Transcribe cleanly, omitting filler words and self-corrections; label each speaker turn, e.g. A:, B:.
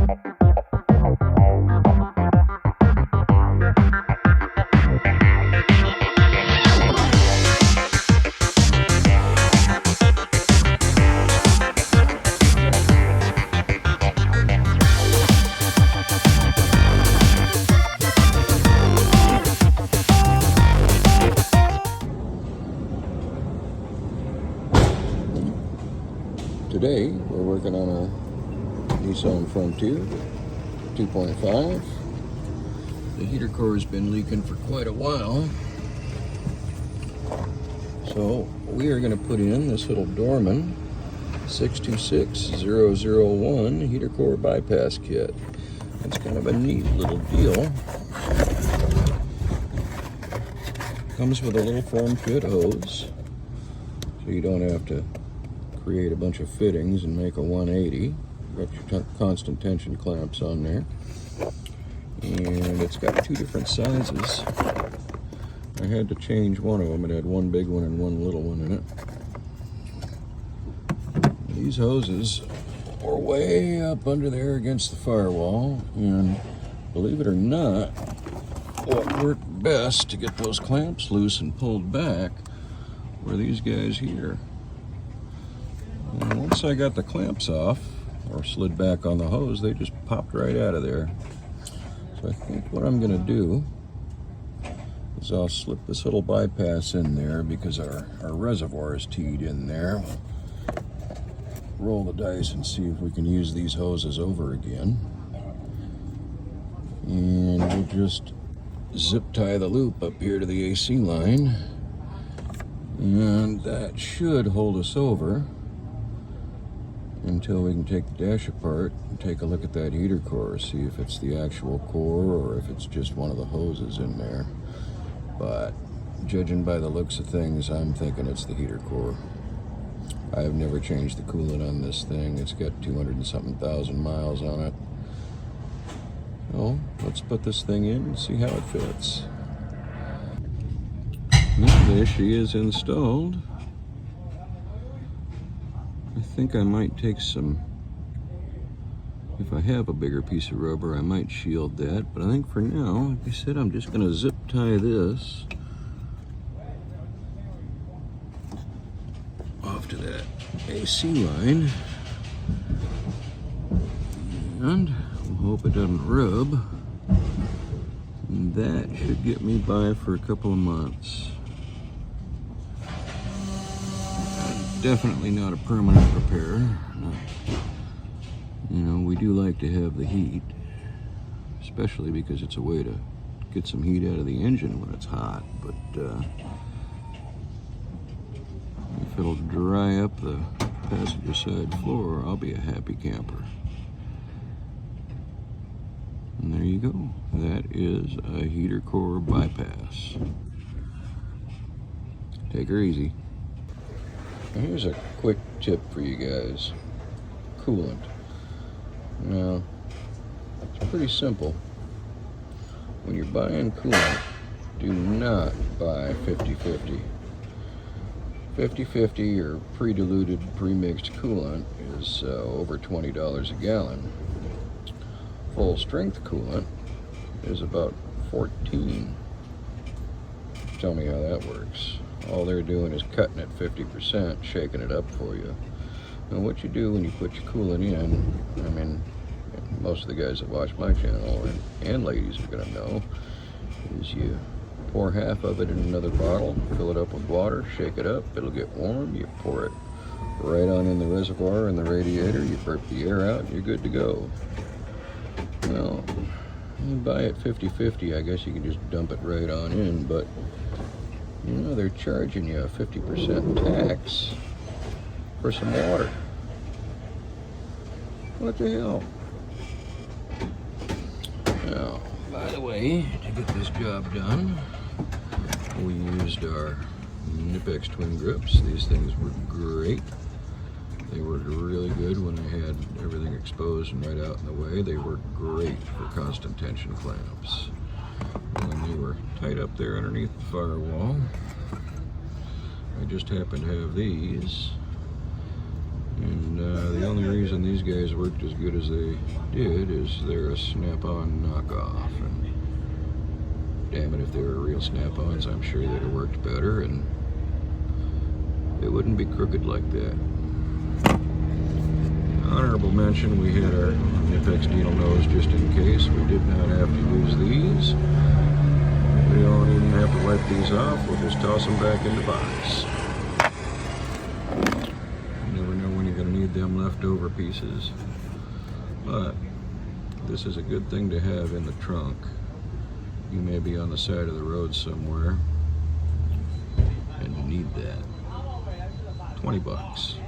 A: Today we're working on a Nissan Frontier 2.5. The heater core has been leaking for quite a while, so we are going to put in this little Dorman 626001 heater core bypass kit. It's kind of a neat little deal. Comes with a little form fit hose, so you don't have to create a bunch of fittings and make a 180. Got your constant tension clamps on there, and it's got two different sizes. I had to change one of them. It had one big one and one little one in it. These hoses are way up under there against the firewall, and believe it or not, what worked best to get those clamps loose and pulled back were these guys here. And once I got the clamps off, or slid back on the hose, they just popped right out of there. So I think what I'm going to do is I'll slip this little bypass in there because our reservoir is teed in there. Roll the dice and see if we can use these hoses over again. And we'll just zip tie the loop up here to the AC line. And that should hold us over until we can take the dash apart and take a look at that heater core, see if it's the actual core or if it's just one of the hoses in there. But judging by the looks of things, I'm thinking it's the heater core. I've never changed the coolant on this thing. It's got 200 and something thousand miles on it. So let's put this thing in and see how it fits. Now there she is installed. I think I might take some, if I have a bigger piece of rubber, I might shield that, but I think for now, like I said, I'm just going to zip tie this off to that AC line, and we'll hope it doesn't rub, and that should get me by for a couple of months. Definitely not a permanent repair. You know, we do like to have the heat, especially because it's a way to get some heat out of the engine when it's hot. But if it'll dry up the passenger side floor, I'll be a happy camper. And there you go. That is a heater core bypass. Take her easy. Here's a quick tip for you guys. Coolant. Now, it's pretty simple. When you're buying coolant, do not buy 50-50. 50-50 or pre-diluted, pre-mixed coolant is over $20 a gallon. Full strength coolant is about $14. Tell me how that works. All they're doing is cutting it 50%, shaking it up for you. And what you do when you put your coolant in, I mean, most of the guys that watch my channel and ladies are gonna know, is you pour half of it in another bottle, fill it up with water, shake it up, it'll get warm, you pour it right on in the reservoir and the radiator, you burp the air out, and you're good to go. Well, you buy it 50-50, I guess you can just dump it right on in, but you know, they're charging you a 50% tax for some water. What the hell? Now, by the way, to get this job done, we used our Napa twin grips. These things were great. They worked really good when I had everything exposed and right out in the way. They worked great for constant tension clamps. When they were tight up there underneath the firewall, I just happened to have these, and the only reason these guys worked as good as they did is they're a snap-on knockoff. And damn it, if they were real snap-ons, I'm sure they'd have worked better, and it wouldn't be crooked like that. Honorable mention, we had our Apex needle nose just in case. We did not have to use these. We don't even have to wipe these off. We'll just toss them back in the box. You never know when you're going to need them leftover pieces. But this is a good thing to have in the trunk. You may be on the side of the road somewhere and you need that. $20.